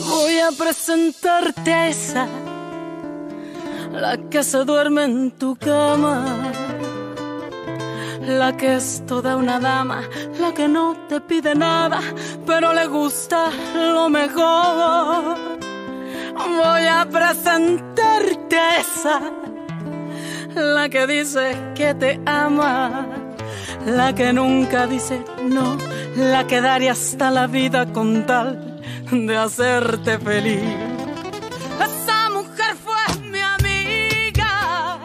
Voy a presentarte a esa, la que se duerme en tu cama, la que es toda una dama, la que no te pide nada, pero le gusta lo mejor. Voy a presentarte a esa, la que dice que te ama, la que nunca dice no, la que daría hasta la vida con tal de hacerte feliz. Esa mujer fue mi amiga,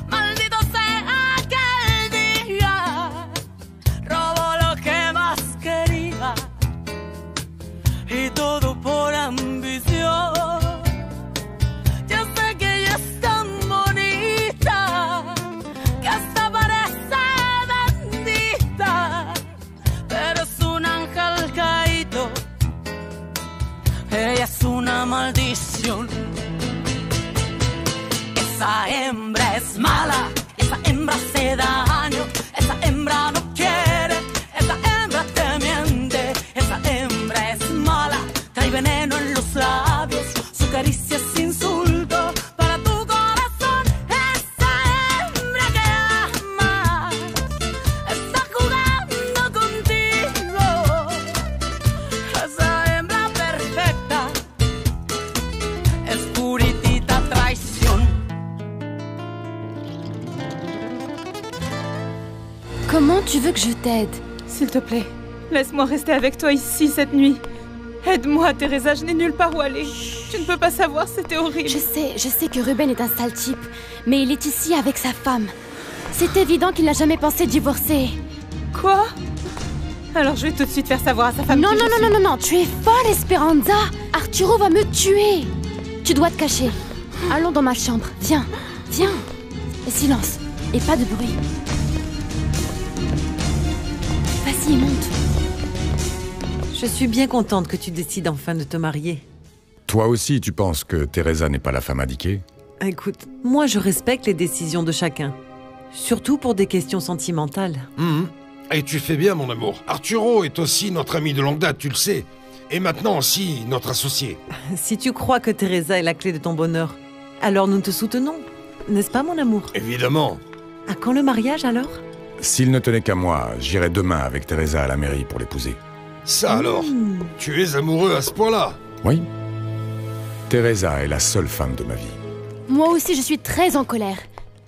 maldito sea aquel día, robó lo que más quería y todo por ambición. Yo sé que ella es tan bonita que hasta parece bendita, pero es un ángel caído. Ella es una maldición. Esa hembra es mala, esa hembra hace daño, esa hembra no quiere, esa hembra te miente, esa hembra es mala, trae veneno en los labios, su caricia es insulto para tu corazón. Esa hembra que ama está jugando contigo. Esa hembra perfecta es puritita traición. Comment tu veux que je t'aide? S'il te plaît, laisse-moi rester avec toi ici cette nuit. Aide-moi, Teresa, je n'ai nulle part où aller. Tu ne peux pas savoir, c'était horrible. Je sais que Ruben est un sale type, mais il est ici avec sa femme. C'est évident qu'il n'a jamais pensé divorcer. Quoi? Alors je vais tout de suite faire savoir à sa femme. Non, qui non, je non, suis. non, non, non, tu es folle, Esperanza. Arturo va me tuer. Tu dois te cacher. Allons dans ma chambre. Viens, viens. Et silence. Et pas de bruit. Vas-y, monte. Je suis bien contente que tu décides enfin de te marier. Toi aussi, tu penses que Teresa n'est pas la femme indiquée? Écoute, moi je respecte les décisions de chacun. Surtout pour des questions sentimentales. Et tu fais bien, mon amour. Arturo est aussi notre ami de longue date, tu le sais. Et maintenant aussi notre associé. Si tu crois que Teresa est la clé de ton bonheur, alors nous te soutenons. N'est-ce pas, mon amour? Évidemment. À quand le mariage, alors? S'il ne tenait qu'à moi, j'irais demain avec Teresa à la mairie pour l'épouser. Ça alors, tu es amoureux à ce point-là? Oui. Teresa est la seule femme de ma vie. Moi aussi, je suis très en colère.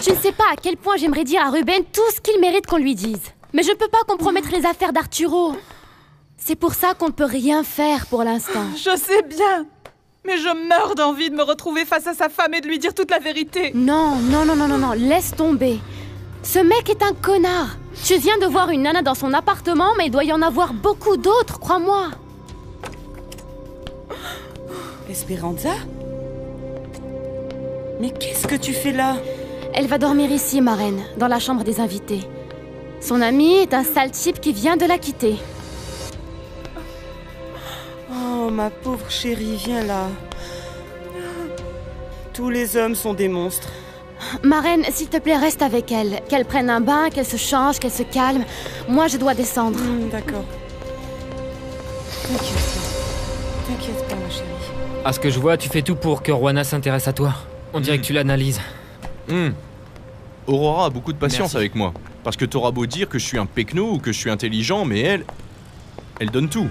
Je ne sais pas à quel point j'aimerais dire à Ruben tout ce qu'il mérite qu'on lui dise. Mais je ne peux pas compromettre les affaires d'Arturo. C'est pour ça qu'on ne peut rien faire pour l'instant. Je sais bien. Mais je meurs d'envie de me retrouver face à sa femme et de lui dire toute la vérité. Non, non, non, non, non, non, laisse tomber. Ce mec est un connard. Tu viens de voir une nana dans son appartement, mais il doit y en avoir beaucoup d'autres, crois-moi. Esperanza? Mais qu'est-ce que tu fais là? Elle va dormir ici, ma reine, dans la chambre des invités. Son ami est un sale type qui vient de la quitter. Oh, ma pauvre chérie, viens là. Tous les hommes sont des monstres. Ma reine, s'il te plaît, reste avec elle. Qu'elle prenne un bain, qu'elle se change, qu'elle se calme. Moi, je dois descendre. D'accord. T'inquiète pas, ma chérie. À ce que je vois, tu fais tout pour que Juana s'intéresse à toi. On dirait que tu l'analyses. Aurora a beaucoup de patience Merci. avec moi. Parce que t'auras beau dire que je suis un pecno ou que je suis intelligent, mais elle donne tout.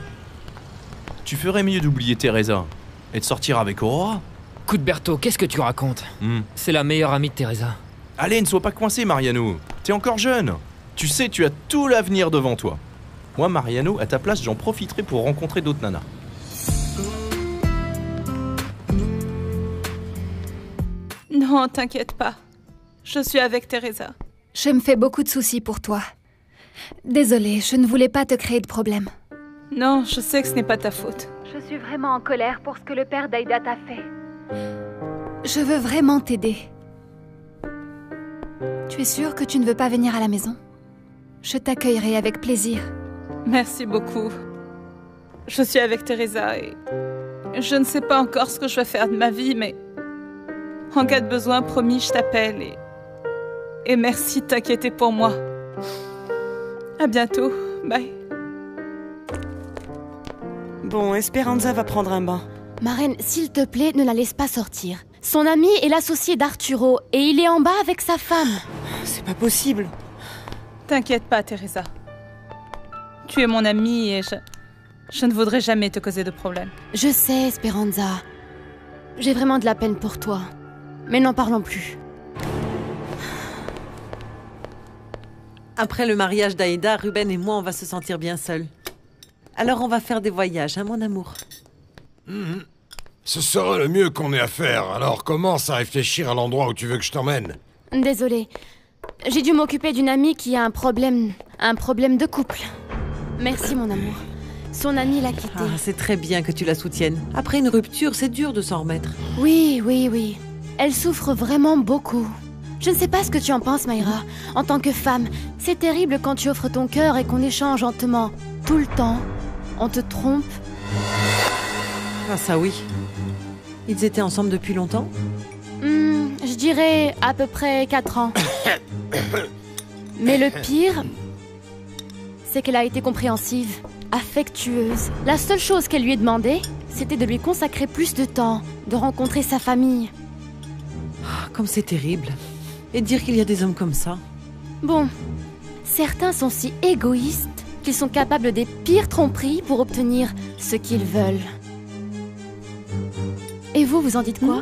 Tu ferais mieux d'oublier Teresa et de sortir avec Aurora. Cuthberto, qu'est-ce que tu racontes? C'est la meilleure amie de Teresa. Allez, ne sois pas coincé, Mariano. T'es encore jeune. Tu sais, tu as tout l'avenir devant toi. Moi, Mariano, à ta place, j'en profiterai pour rencontrer d'autres nanas. Non, t'inquiète pas. Je suis avec Teresa. Je me fais beaucoup de soucis pour toi. Désolée, je ne voulais pas te créer de problème. Non, je sais que ce n'est pas ta faute. Je suis vraiment en colère pour ce que le père d'Aïda t'a fait. Je veux vraiment t'aider. Tu es sûre que tu ne veux pas venir à la maison? Je t'accueillerai avec plaisir. Merci beaucoup. Je suis avec Teresa et je ne sais pas encore ce que je vais faire de ma vie, mais en cas de besoin, promis, je t'appelle et Et merci de t'inquiéter pour moi. À bientôt. Bye. Bon, Esperanza va prendre un bain. Marraine, s'il te plaît, ne la laisse pas sortir. Son ami est l'associé d'Arturo et il est en bas avec sa femme. C'est pas possible. T'inquiète pas, Teresa. Tu es mon amie et je ne voudrais jamais te causer de problème. Je sais, Esperanza. J'ai vraiment de la peine pour toi. Mais n'en parlons plus. Après le mariage d'Aïda, Ruben et moi, on va se sentir bien seuls. Alors on va faire des voyages, hein, mon amour? Ce sera le mieux qu'on ait à faire, alors commence à réfléchir à l'endroit où tu veux que je t'emmène. Désolée. J'ai dû m'occuper d'une amie qui a un problème de couple. Merci, mon amour. Son amie l'a quittée. Ah, c'est très bien que tu la soutiennes. Après une rupture, c'est dur de s'en remettre. Oui. Elle souffre vraiment beaucoup. Je ne sais pas ce que tu en penses, Mayra. En tant que femme, c'est terrible quand tu offres ton cœur et qu'on échange lentement. Tout le temps. On te trompe. Ah ça oui. Ils étaient ensemble depuis longtemps? Je dirais à peu près 4 ans. Mais le pire, c'est qu'elle a été compréhensive, affectueuse. La seule chose qu'elle lui ait demandé, c'était de lui consacrer plus de temps, de rencontrer sa famille. Ah, comme c'est terrible. Et dire qu'il y a des hommes comme ça. Bon, certains sont si égoïstes qu'ils sont capables des pires tromperies pour obtenir ce qu'ils veulent. Et vous en dites quoi?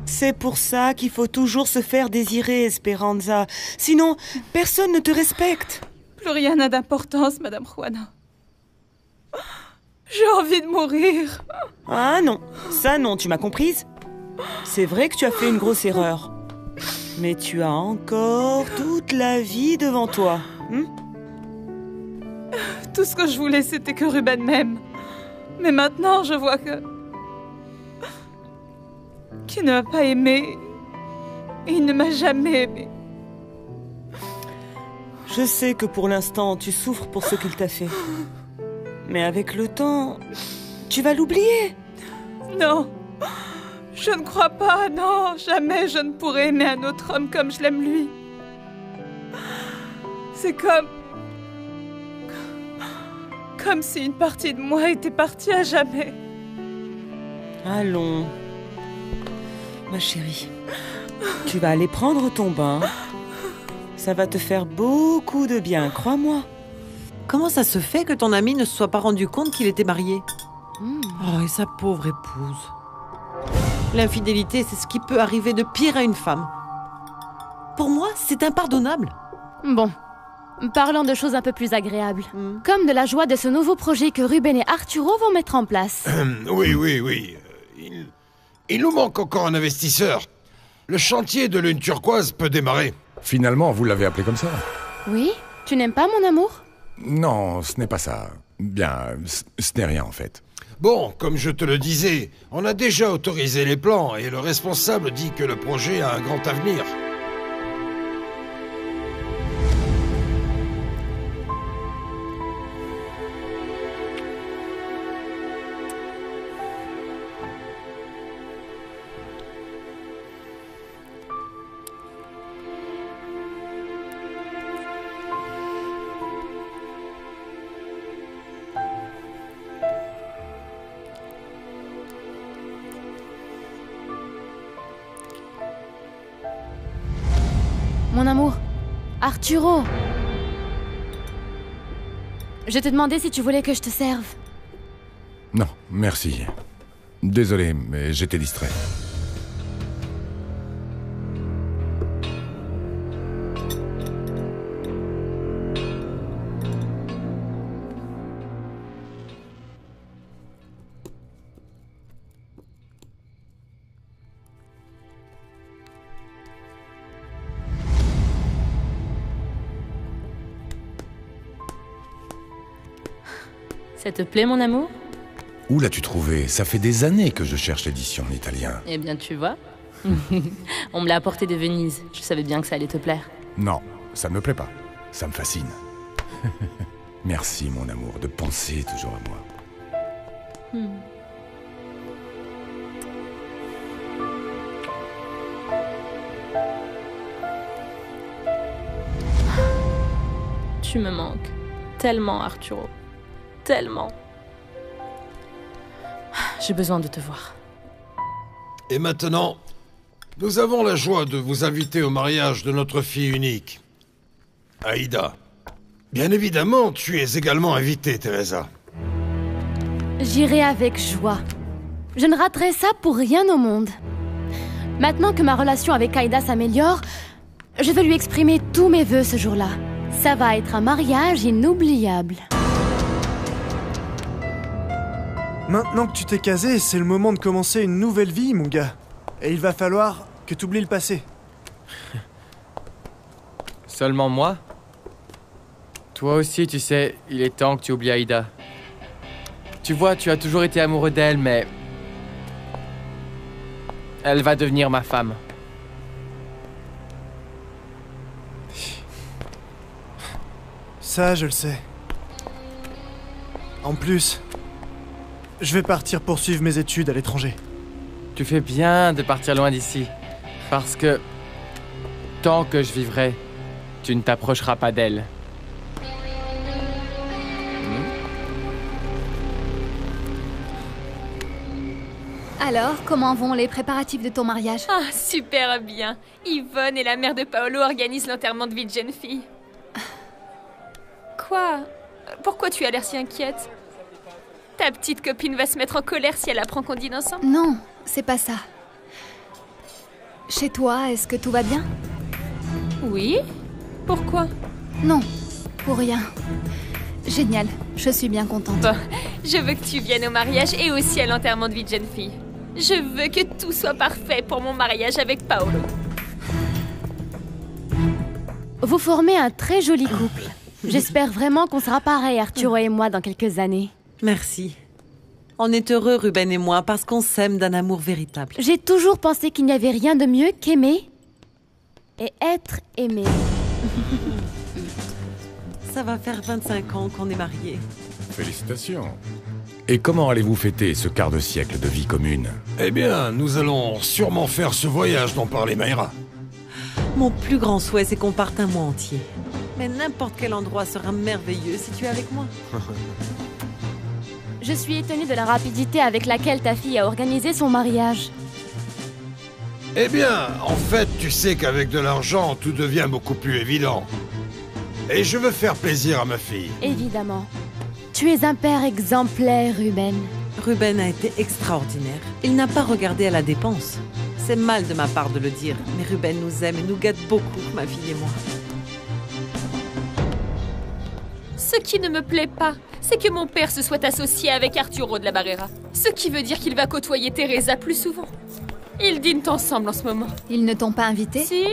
C'est pour ça qu'il faut toujours se faire désirer, Esperanza. Sinon, personne ne te respecte. Plus rien n'a d'importance, Madame Juana. J'ai envie de mourir. Ah non, ça non, tu m'as comprise? C'est vrai que tu as fait une grosse erreur. Mais tu as encore toute la vie devant toi. Tout ce que je voulais, c'était que Ruben m'aime. Mais maintenant, je vois qu'il ne m'a pas aimé. Et il ne m'a jamais aimé. Je sais que pour l'instant, tu souffres pour ce qu'il t'a fait. Mais avec le temps, tu vas l'oublier. Non, je ne crois pas, non. Jamais je ne pourrai aimer un autre homme comme je l'aime lui. C'est comme si une partie de moi était partie à jamais. Allons. Ma chérie, tu vas aller prendre ton bain. Ça va te faire beaucoup de bien, crois-moi. Comment ça se fait que ton ami ne se soit pas rendu compte qu'il était marié? Oh, et sa pauvre épouse. L'infidélité, c'est ce qui peut arriver de pire à une femme. Pour moi, c'est impardonnable. Bon, parlons de choses un peu plus agréables. Comme de la joie de ce nouveau projet que Ruben et Arturo vont mettre en place. Oui. Il nous manque encore un investisseur. Le chantier de Lune Turquoise peut démarrer. Finalement, vous l'avez appelé comme ça? Oui? Tu n'aimes pas mon amour? Non, ce n'est pas ça. Bien, ce n'est rien en fait. Bon, comme je te le disais, on a déjà autorisé les plans et le responsable dit que le projet a un grand avenir. Mon amour, Arturo. Je te demandais si tu voulais que je te serve. Non, merci. Désolé, mais j'étais distrait. Ça te plaît, mon amour? Où l'as-tu trouvé? Ça fait des années que je cherche l'édition en italien. Eh bien, tu vois. On me l'a apporté de Venise. Je savais bien que ça allait te plaire. Non, ça ne me plaît pas. Ça me fascine. Merci, mon amour, de penser toujours à moi. Tu me manques. Tellement, Arturo. Tellement. J'ai besoin de te voir. Et maintenant, nous avons la joie de vous inviter au mariage de notre fille unique, Aïda. Bien évidemment, tu es également invitée, Teresa. J'irai avec joie. Je ne raterai ça pour rien au monde. Maintenant que ma relation avec Aïda s'améliore, je vais lui exprimer tous mes vœux ce jour-là. Ça va être un mariage inoubliable. Maintenant que tu t'es casé, c'est le moment de commencer une nouvelle vie, mon gars. Et il va falloir que tu oublies le passé. Seulement moi? Toi aussi, tu sais, il est temps que tu oublies Aïda. Tu vois, tu as toujours été amoureux d'elle, mais... elle va devenir ma femme. Ça, je le sais. En plus, je vais partir poursuivre mes études à l'étranger. Tu fais bien de partir loin d'ici. Parce que... tant que je vivrai, tu ne t'approcheras pas d'elle. Alors, comment vont les préparatifs de ton mariage? Ah, super bien. Yvonne et la mère de Paolo organisent l'enterrement de vie de jeune fille. Quoi? Pourquoi tu as l'air si inquiète? Ta petite copine va se mettre en colère si elle apprend qu'on dîne ensemble? Non, c'est pas ça. Chez toi, est-ce que tout va bien? Oui? Pourquoi? Non, pour rien. Génial, je suis bien contente. Bon, je veux que tu viennes au mariage et aussi à l'enterrement de vie de jeune fille. Je veux que tout soit parfait pour mon mariage avec Paolo. Vous formez un très joli couple. J'espère vraiment qu'on sera pareil, Arturo et moi, dans quelques années. Merci. On est heureux, Ruben et moi, parce qu'on s'aime d'un amour véritable. J'ai toujours pensé qu'il n'y avait rien de mieux qu'aimer et être aimé. Ça va faire 25 ans qu'on est mariés. Félicitations. Et comment allez-vous fêter ce quart de siècle de vie commune? Eh bien, nous allons sûrement faire ce voyage dont parlait Mayra. Mon plus grand souhait, c'est qu'on parte un mois entier. Mais n'importe quel endroit sera merveilleux si tu es avec moi. Je suis étonnée de la rapidité avec laquelle ta fille a organisé son mariage. Eh bien, en fait, tu sais qu'avec de l'argent, tout devient beaucoup plus évident. Et je veux faire plaisir à ma fille. Évidemment. Tu es un père exemplaire, Ruben. Ruben a été extraordinaire. Il n'a pas regardé à la dépense. C'est mal de ma part de le dire, mais Ruben nous aime et nous gâte beaucoup, ma fille et moi. Ce qui ne me plaît pas, c'est que mon père se soit associé avec Arturo de la Barrera. Ce qui veut dire qu'il va côtoyer Teresa plus souvent. Ils dînent ensemble en ce moment. Ils ne t'ont pas invité? Si,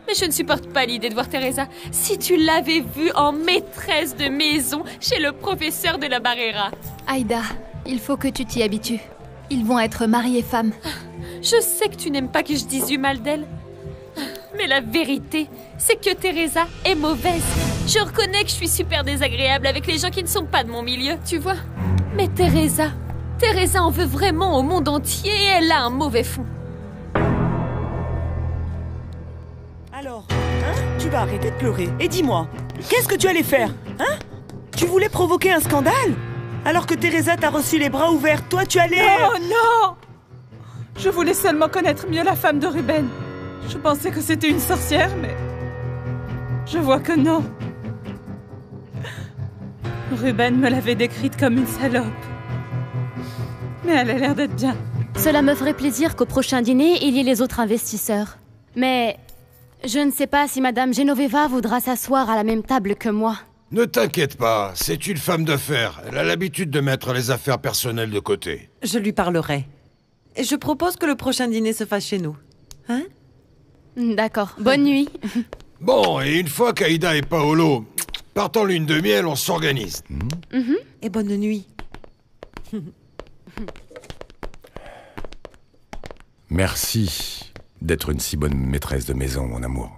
mais je ne supporte pas l'idée de voir Teresa. Si tu l'avais vue en maîtresse de maison chez le professeur de la Barrera. Aïda, il faut que tu t'y habitues. Ils vont être mari et femme. Je sais que tu n'aimes pas que je dise du mal d'elle. Mais la vérité, c'est que Teresa est mauvaise. Je reconnais que je suis super désagréable avec les gens qui ne sont pas de mon milieu, tu vois. Mais Teresa en veut vraiment au monde entier et elle a un mauvais fond. Alors, tu vas arrêter de pleurer et dis-moi, qu'est-ce que tu allais faire, Tu voulais provoquer un scandale? Alors que Teresa t'a reçu les bras ouverts, toi tu allais... Oh non! Je voulais seulement connaître mieux la femme de Ruben. Je pensais que c'était une sorcière, mais... je vois que non. Ruben me l'avait décrite comme une salope. Mais elle a l'air d'être bien. Cela me ferait plaisir qu'au prochain dîner, il y ait les autres investisseurs. Mais je ne sais pas si Madame Genoveva voudra s'asseoir à la même table que moi. Ne t'inquiète pas, c'est une femme d'affaires. Elle a l'habitude de mettre les affaires personnelles de côté. Je lui parlerai. Et je propose que le prochain dîner se fasse chez nous. Hein? D'accord. Bonne nuit. Bon, et une fois qu'Aïda et Paolo partent en lune de miel, on s'organise. Et bonne nuit. Merci d'être une si bonne maîtresse de maison, mon amour.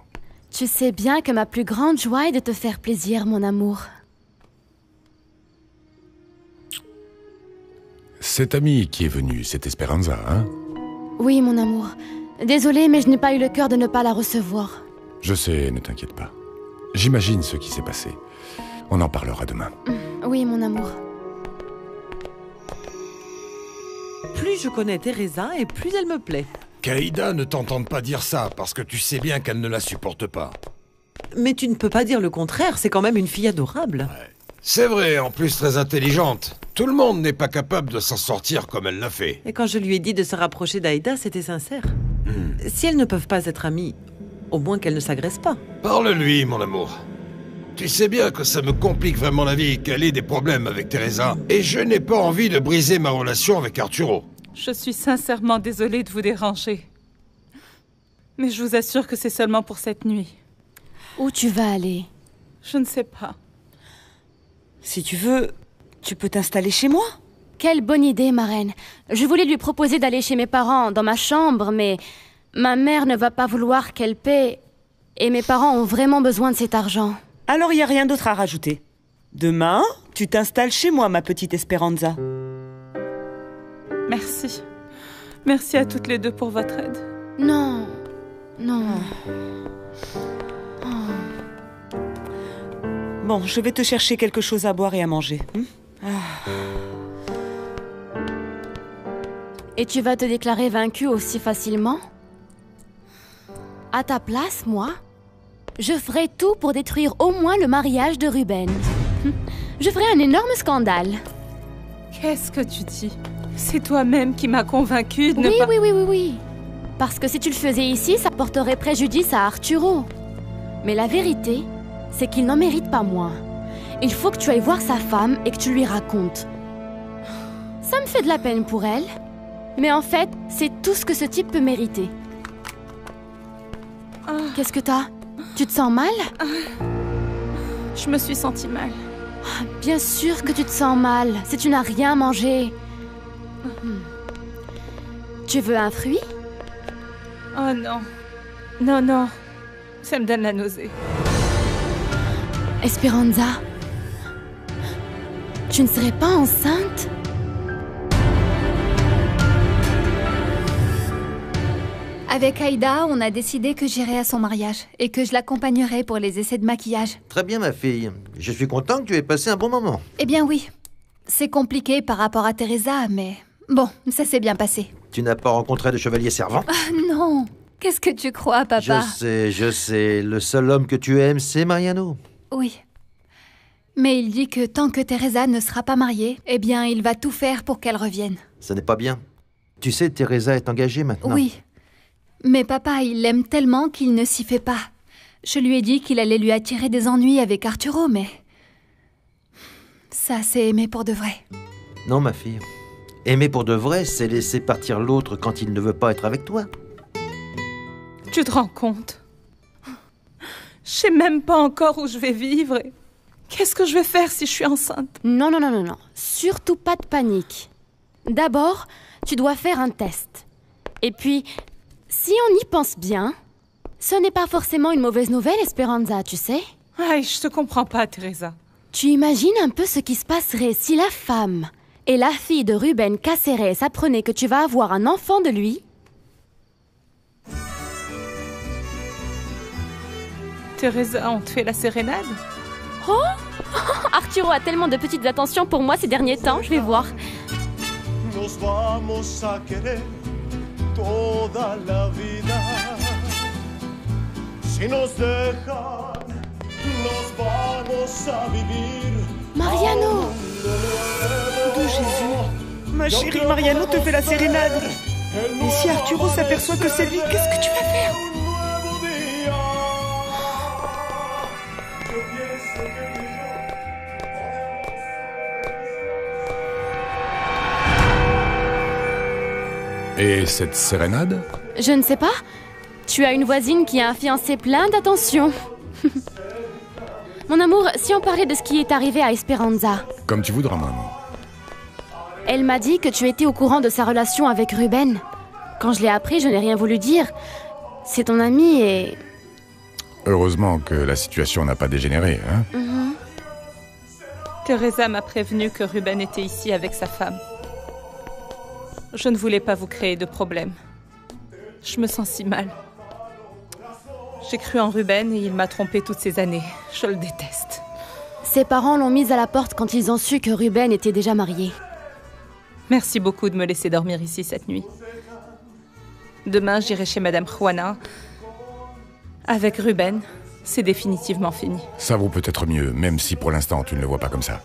Tu sais bien que ma plus grande joie est de te faire plaisir, mon amour. Cette amie qui est venue, c'est Esperanza, hein? Oui, mon amour. Désolée, mais je n'ai pas eu le cœur de ne pas la recevoir. Je sais, ne t'inquiète pas. J'imagine ce qui s'est passé. On en parlera demain. Oui, mon amour. Plus je connais Teresa et plus elle me plaît. Qu'Aïda ne t'entende pas dire ça, parce que tu sais bien qu'elle ne la supporte pas. Mais tu ne peux pas dire le contraire, c'est quand même une fille adorable. Ouais. C'est vrai, en plus très intelligente. Tout le monde n'est pas capable de s'en sortir comme elle l'a fait. Et quand je lui ai dit de se rapprocher d'Aïda, c'était sincère. Si elles ne peuvent pas être amies, au moins qu'elles ne s'agressent pas. Parle-lui, mon amour. Tu sais bien que ça me complique vraiment la vie, qu'elle ait des problèmes avec Teresa, et je n'ai pas envie de briser ma relation avec Arturo. Je suis sincèrement désolée de vous déranger. Mais je vous assure que c'est seulement pour cette nuit. Où tu vas aller? Je ne sais pas. Si tu veux, tu peux t'installer chez moi. Quelle bonne idée, ma reine. Je voulais lui proposer d'aller chez mes parents, dans ma chambre, mais ma mère ne va pas vouloir qu'elle paie. Et mes parents ont vraiment besoin de cet argent. Alors il n'y a rien d'autre à rajouter. Demain, tu t'installes chez moi, ma petite Esperanza. Merci. Merci à toutes les deux pour votre aide. Non. Non. Bon, je vais te chercher quelque chose à boire et à manger. Et tu vas te déclarer vaincue aussi facilement? À ta place, moi, je ferai tout pour détruire au moins le mariage de Ruben. Je ferai un énorme scandale. Qu'est-ce que tu dis? C'est toi-même qui m'as convaincue de ne pas... Oui. Parce que si tu le faisais ici, ça porterait préjudice à Arturo. Mais la vérité, c'est qu'il n'en mérite pas moins. Il faut que tu ailles voir sa femme et que tu lui racontes. Ça me fait de la peine pour elle. Mais en fait, c'est tout ce que ce type peut mériter. Qu'est-ce que t'as? Tu te sens mal? Je me suis sentie mal. Bien sûr que tu te sens mal, si tu n'as rien mangé. Tu veux un fruit? Oh non. Non. Ça me donne la nausée. Esperanza, tu ne serais pas enceinte? Avec Aïda, on a décidé que j'irai à son mariage et que je l'accompagnerai pour les essais de maquillage. Très bien, ma fille. Je suis content que tu aies passé un bon moment. Eh bien oui. C'est compliqué par rapport à Teresa, mais bon, ça s'est bien passé. Tu n'as pas rencontré de chevalier servant? Non. Qu'est-ce que tu crois, papa? Je sais. Le seul homme que tu aimes, c'est Mariano. Oui. Mais il dit que tant que Teresa ne sera pas mariée, eh bien, il va tout faire pour qu'elle revienne. Ce n'est pas bien. Tu sais, Teresa est engagée maintenant. Oui. Mais papa, il l'aime tellement qu'il ne s'y fait pas. Je lui ai dit qu'il allait lui attirer des ennuis avec Arturo, mais... ça, c'est aimer pour de vrai. Non, ma fille. Aimer pour de vrai, c'est laisser partir l'autre quand il ne veut pas être avec toi. Tu te rends compte? Je sais même pas encore où je vais vivre. Qu'est-ce que je vais faire si je suis enceinte? Non. Surtout pas de panique. D'abord, tu dois faire un test. Et puis, si on y pense bien, ce n'est pas forcément une mauvaise nouvelle, Esperanza, tu sais? Aïe, je te comprends pas, Teresa. Tu imagines un peu ce qui se passerait si la femme et la fille de Ruben Cáceres apprenaient que tu vas avoir un enfant de lui? Teresa, on te fait la sérénade? Oh Arturo a tellement de petites attentions pour moi ces derniers temps, je vais voir. Nos vamos a querer toda la vida. Si nos dejan, nos vamos a vivir. Mariano! D'où Jésus? Ma chérie, Mariano te fait la sérénade. Et si Arturo s'aperçoit que c'est lui, qu'est-ce que tu vas faire? Et cette sérénade? Je ne sais pas. Tu as une voisine qui a un fiancé plein d'attention. Mon amour, si on parlait de ce qui est arrivé à Esperanza. Comme tu voudras, mon amour. Elle m'a dit que tu étais au courant de sa relation avec Ruben. Quand je l'ai appris, je n'ai rien voulu dire. C'est ton ami et... Heureusement que la situation n'a pas dégénéré, hein? Teresa m'a prévenu que Ruben était ici avec sa femme. Je ne voulais pas vous créer de problème. Je me sens si mal. J'ai cru en Ruben et il m'a trompée toutes ces années. Je le déteste. Ses parents l'ont mise à la porte quand ils ont su que Ruben était déjà marié. Merci beaucoup de me laisser dormir ici cette nuit. Demain, j'irai chez Madame Juana. Avec Ruben, c'est définitivement fini. Ça vaut peut-être mieux, même si pour l'instant tu ne le vois pas comme ça.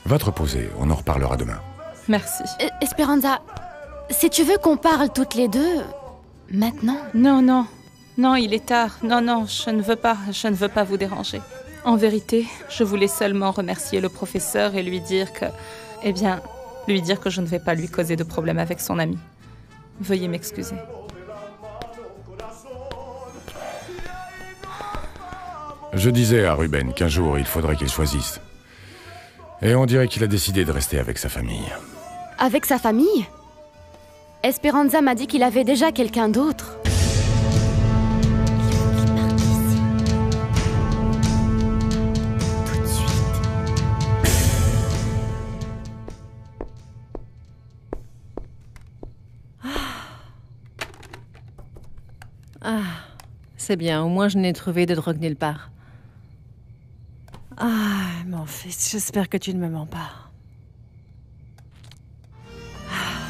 Va te reposer, on en reparlera demain. Merci. Esperanza, si tu veux qu'on parle toutes les deux, maintenant? Non, non. Non, il est tard. Non, non, je ne veux pas vous déranger. En vérité, je voulais seulement remercier le professeur et lui dire que... Eh bien, lui dire que je ne vais pas lui causer de problème avec son ami. Veuillez m'excuser. Je disais à Ruben qu'un jour il faudrait qu'il choisisse. Et on dirait qu'il a décidé de rester avec sa famille. Avec sa famille? Esperanza m'a dit qu'il avait déjà quelqu'un d'autre. Ah, c'est bien, au moins je n'ai trouvé de drogue nulle part. Ah, mon fils, j'espère que tu ne me mens pas.